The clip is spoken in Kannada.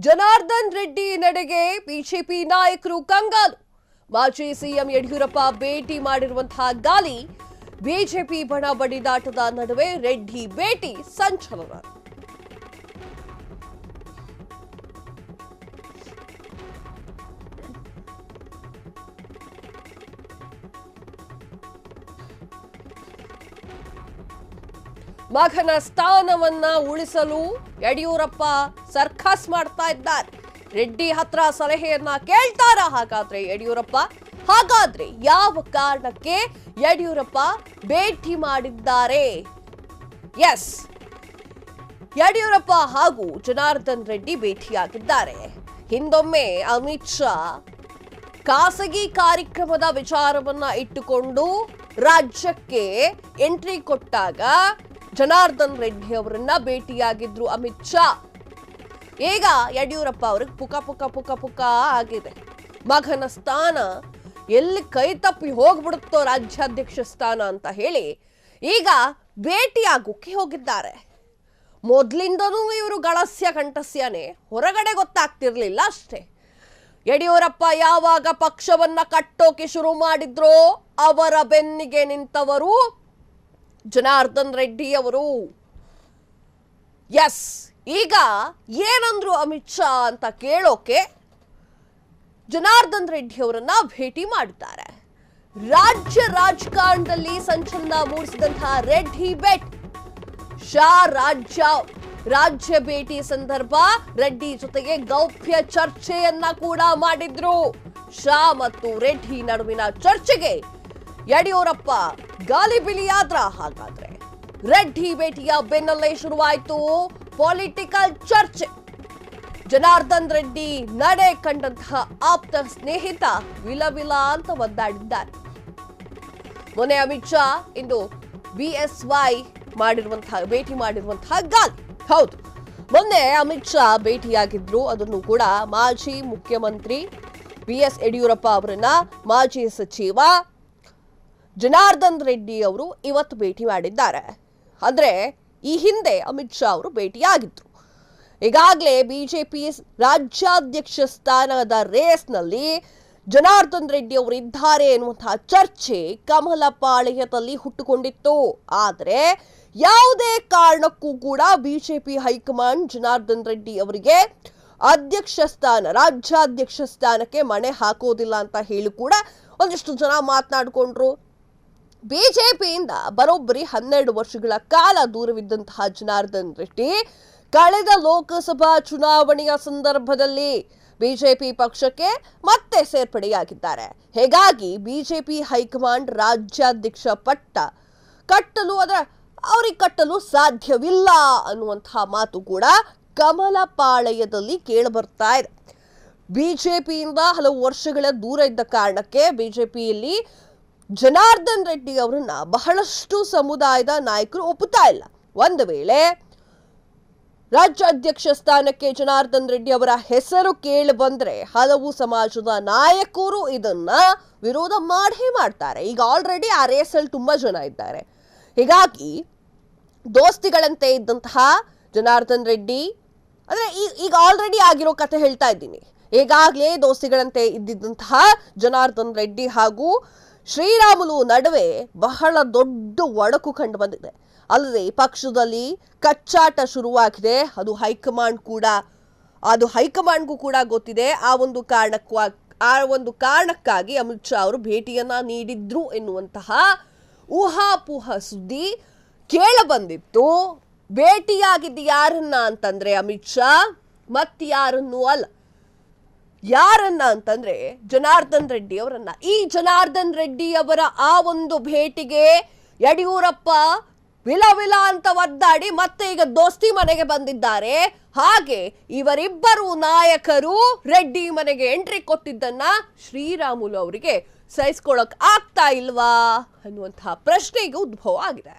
ಜನಾರ್ದನ್ ರೆಡ್ಡಿ ನಡೆಗೆ ಬಿಜೆಪಿ ನಾಯಕರು ಕಂಗಾಲು. ಮಾಜಿ ಸಿಎಂ ಯಡಿಯೂರಪ್ಪ ಭೇಟಿ ಮಾಡಿರುವಂತಹ ಗಾಲಿ. ಬಿಜೆಪಿ ಬಣ ಬಡಿದಾಟದ ನಡುವೆ ರೆಡ್ಡಿ ಭೇಟಿ ಸಂಚಲನ. ಮಗನ ಸ್ಥಾನವನ್ನ ಉಳಿಸಲು ಯಡಿಯೂರಪ್ಪ ಸರ್ಕಸ್ ಮಾಡ್ತಾ ಇದ್ದಾರೆ. ರೆಡ್ಡಿ ಹತ್ರ ಸಲಹೆಯನ್ನ ಕೇಳ್ತಾರ ಹಾಗಾದ್ರೆ ಯಡಿಯೂರಪ್ಪ? ಹಾಗಾದ್ರೆ ಯಾವ ಕಾರಣಕ್ಕೆ ಯಡಿಯೂರಪ್ಪ ಭೇಟಿ ಮಾಡಿದ್ದಾರೆ? ಎಸ್, ಯಡಿಯೂರಪ್ಪ ಹಾಗೂ ಜನಾರ್ದನ್ ರೆಡ್ಡಿ ಭೇಟಿಯಾಗಿದ್ದಾರೆ. ಹಿಂದೊಮ್ಮೆ ಅಮಿತ್ ಶಾ ಖಾಸಗಿ ಕಾರ್ಯಕ್ರಮದ ವಿಚಾರವನ್ನ ಇಟ್ಟುಕೊಂಡು ರಾಜ್ಯಕ್ಕೆ ಎಂಟ್ರಿ ಕೊಟ್ಟಾಗ ಜನಾರ್ದನ್ ರೆಡ್ಡಿ ಅವರನ್ನ ಭೇಟಿಯಾಗಿದ್ರು ಅಮಿತ್ ಶಾ. ಈಗ ಯಡಿಯೂರಪ್ಪ ಅವ್ರಿಗೆ ಪುಕ ಆಗಿದೆ. ಮಗನ ಸ್ಥಾನ ಎಲ್ಲಿ ಕೈ ತಪ್ಪಿ ಹೋಗ್ಬಿಡುತ್ತೋ ರಾಜ್ಯಾಧ್ಯಕ್ಷ ಸ್ಥಾನ ಅಂತ ಹೇಳಿ ಈಗ ಭೇಟಿಯಾಗೋಕೆ ಹೋಗಿದ್ದಾರೆ. ಮೊದ್ಲಿಂದನೂ ಇವರು ಗಳಸ್ಯ ಕಂಠಸ್ಯನೇ, ಹೊರಗಡೆ ಗೊತ್ತಾಗ್ತಿರ್ಲಿಲ್ಲ ಅಷ್ಟೇ. ಯಡಿಯೂರಪ್ಪ ಯಾವಾಗ ಪಕ್ಷವನ್ನ ಕಟ್ಟೋಕೆ ಶುರು ಮಾಡಿದ್ರೋ ಅವರ ಬೆನ್ನಿಗೆ ನಿಂತವರು ಜನಾರ್ದನ್ ರೆಡ್ಡಿ ಅವರು. ಎಸ್, ಈಗ ಏನಂದ್ರು ಅಮಿತ್ ಶಾ ಅಂತ ಕೇಳೋಕೆ ಜನಾರ್ದನ್ ರೆಡ್ಡಿ ಅವರನ್ನ ಭೇಟಿ ಮಾಡಿದ್ದಾರೆ. ರಾಜ್ಯ ರಾಜಕಾರಣದಲ್ಲಿ ಸಂಚಲನ ಮೂಡಿಸಿದಂತಹ ರೆಡ್ಡಿ ಭೇಟಿ. ಶಾ ರಾಜ್ಯ ಭೇಟಿ ಸಂದರ್ಭ ರೆಡ್ಡಿ ಜೊತೆಗೆ ಗೌಪ್ಯ ಚರ್ಚೆಯನ್ನ ಕೂಡ ಮಾಡಿದ್ರು. ಶಾ ಮತ್ತು ರೆಡ್ಡಿ ನಡುವಿನ ಚರ್ಚೆಗೆ ಯಡಿಯೂರಪ್ಪ ಗಾಲಿಬಿಲಿಯಾದ್ರ ಹಾಗಾದ್ರೆ? ರೆಡ್ಡಿ ಭೇಟಿಯ ಬೆನ್ನಲ್ಲೇ ಶುರುವಾಯಿತು ಪೊಲಿಟಿಕಲ್ ಚರ್ಚೆ. ಜನಾರ್ದನ್ ರೆಡ್ಡಿ ನಡೆ ಕಂಡಂತಹ ಆಪ್ತ ಸ್ನೇಹಿತ ವಿಲವಿಲ ಅಂತ ಒದ್ದಾಡಿದ್ದಾರೆ. ಮೊನ್ನೆ ಅಮಿತ್ ಶಾ ಇಂದು BSY ಭೇಟಿ ಮಾಡಿರುವಂತಹ ಗಾಲಿ. ಹೌದು, ಮೊನ್ನೆ ಅಮಿತ್ ಶಾ ಭೇಟಿಯಾಗಿದ್ರು. ಅದನ್ನು ಕೂಡ ಮಾಜಿ ಮುಖ್ಯಮಂತ್ರಿ BS ಯಡಿಯೂರಪ್ಪ ಅವರನ್ನ ಮಾಜಿ ಸಚಿವ ಜನಾರ್ದನ್ ರೆಡ್ಡಿ ಅವರು ಇವತ್ತು ಭೇಟಿ ಮಾಡಿದ್ದಾರೆ. ಅಂದ್ರೆ ಈ ಹಿಂದೆ ಅಮಿತ್ ಶಾ ಅವರು ಭೇಟಿಯಾಗಿದ್ರು. ಈಗಾಗಲೇ ಬಿಜೆಪಿ ರಾಜ್ಯಾಧ್ಯಕ್ಷ ಸ್ಥಾನದ ರೇಸ್ನಲ್ಲಿ ಜನಾರ್ದನ್ ರೆಡ್ಡಿ ಅವರು ಇದ್ದಾರೆ ಎನ್ನುವಂತಹ ಚರ್ಚೆ ಕಮಲ ಪಾಳ್ಯದಲ್ಲಿ ಹುಟ್ಟುಕೊಂಡಿತ್ತು. ಆದರೆ ಯಾವುದೇ ಕಾರಣಕ್ಕೂ ಕೂಡ ಬಿಜೆಪಿ ಹೈಕಮಾಂಡ್ ಜನಾರ್ದನ್ ರೆಡ್ಡಿ ಅವರಿಗೆ ರಾಜ್ಯಾಧ್ಯಕ್ಷ ಸ್ಥಾನಕ್ಕೆ ಮಣೆ ಹಾಕೋದಿಲ್ಲ ಅಂತ ಹೇಳಿ ಕೂಡ ಒಂದಿಷ್ಟು ಜನ ಮಾತನಾಡಿಕೊಂಡ್ರು. ಬಿಜೆಪಿಯಿಂದ ಬರೋಬ್ಬರಿ 12 ವರ್ಷಗಳ ಕಾಲ ದೂರವಿದ್ದಂತಹ ಜನಾರ್ದನ್ ರೆಡ್ಡಿ ಕಳೆದ ಲೋಕಸಭಾ ಚುನಾವಣೆಯ ಸಂದರ್ಭದಲ್ಲಿ ಬಿಜೆಪಿ ಪಕ್ಷಕ್ಕೆ ಮತ್ತೆ ಸೇರ್ಪಡೆಯಾಗಿದ್ದಾರೆ. ಹೀಗಾಗಿ ಬಿಜೆಪಿ ಹೈಕಮಾಂಡ್ ರಾಜ್ಯಾಧ್ಯಕ್ಷ ಪಟ್ಟ ಕಟ್ಟಲು ಸಾಧ್ಯವಿಲ್ಲ ಅನ್ನುವಂತಹ ಮಾತು ಕೂಡ ಕಮಲ ಪಾಳ್ಯದಲ್ಲಿ ಕೇಳಿಬರ್ತಾ ಇದೆ. ಬಿಜೆಪಿಯಿಂದ ಹಲವು ವರ್ಷಗಳ ದೂರ ಇದ್ದ ಕಾರಣಕ್ಕೆ ಬಿಜೆಪಿಯಲ್ಲಿ ಜನಾರ್ದನ್ ರೆಡ್ಡಿ ಅವರನ್ನ ಬಹಳಷ್ಟು ಸಮುದಾಯದ ನಾಯಕರು ಒಪ್ಪುತ್ತಾ ಇಲ್ಲ. ಒಂದು ವೇಳೆ ರಾಜ್ಯಾಧ್ಯಕ್ಷ ಸ್ಥಾನಕ್ಕೆ ಜನಾರ್ದನ್ ರೆಡ್ಡಿ ಅವರ ಹೆಸರು ಕೇಳಿ ಬಂದ್ರೆ ಹಲವು ಸಮಾಜದ ನಾಯಕರು ಇದನ್ನ ವಿರೋಧ ಮಾಡ್ತಾರೆ. ಈಗ ಆಲ್ರೆಡಿ ಆ ರೇಸಲ್ಲಿ ತುಂಬಾ ಜನ ಇದ್ದಾರೆ. ಹೀಗಾಗಿ ದೋಸ್ತಿಗಳಂತೆ ಇದ್ದಂತಹ ಜನಾರ್ದನ್ ರೆಡ್ಡಿ, ಅಂದ್ರೆ ಈಗ ಆಲ್ರೆಡಿ ಆಗಿರೋ ಕತೆ ಹೇಳ್ತಾ ಇದ್ದೀನಿ. ಈಗಾಗಲೇ ದೋಸ್ತಿಗಳಂತೆ ಇದ್ದಿದ್ದಂತಹ ಜನಾರ್ದನ್ ರೆಡ್ಡಿ ಹಾಗೂ ಶ್ರೀರಾಮುಲು ನಡುವೆ ಬಹಳ ದೊಡ್ಡ ಒಡಕು ಕಂಡು ಬಂದಿದೆ. ಅಲ್ಲದೆ ಪಕ್ಷದಲ್ಲಿ ಕಚ್ಚಾಟ ಶುರುವಾಗಿದೆ. ಅದು ಹೈಕಮಾಂಡ್ಗೂ ಕೂಡ ಗೊತ್ತಿದೆ. ಆ ಒಂದು ಕಾರಣಕ್ಕಾಗಿ ಅಮಿತ್ ಶಾ ಅವರು ಭೇಟಿಯನ್ನ ನೀಡಿದ್ರು ಎನ್ನುವಂತಹ ಊಹಾಪೋಹ ಸುದ್ದಿ ಕೇಳಬಂದಿತ್ತು. ಭೇಟಿಯಾಗಿದ್ದು ಯಾರನ್ನ ಅಂತಂದ್ರೆ ಅಮಿತ್ ಶಾ ಮತ್ಯಾರನ್ನೂ ಅಲ್ಲ. ಯಾರನ್ನ ಅಂತಂದ್ರೆ ಜನಾರ್ದನ್ ರೆಡ್ಡಿ ಅವರನ್ನ. ಈ ಜನಾರ್ದನ್ ರೆಡ್ಡಿ ಅವರ ಆ ಒಂದು ಭೇಟಿಗೆ ಯಡಿಯೂರಪ್ಪ ವಿಲ ಅಂತ ಒದ್ದಾಡಿ ಮತ್ತೆ ಈಗ ದೋಸ್ತಿ ಮನೆಗೆ ಬಂದಿದ್ದಾರೆ. ಹಾಗೆ ಇವರಿಬ್ಬರು ನಾಯಕರು ರೆಡ್ಡಿ ಮನೆಗೆ ಎಂಟ್ರಿ ಕೊಟ್ಟಿದ್ದನ್ನ ಶ್ರೀರಾಮುಲು ಅವರಿಗೆ ಸಹಿಸ್ಕೊಳ್ಳಕ್ ಆಗ್ತಾ ಇಲ್ವಾ ಅನ್ನುವಂತಹ ಪ್ರಶ್ನೆಗೆ ಉದ್ಭವ ಆಗಿದೆ.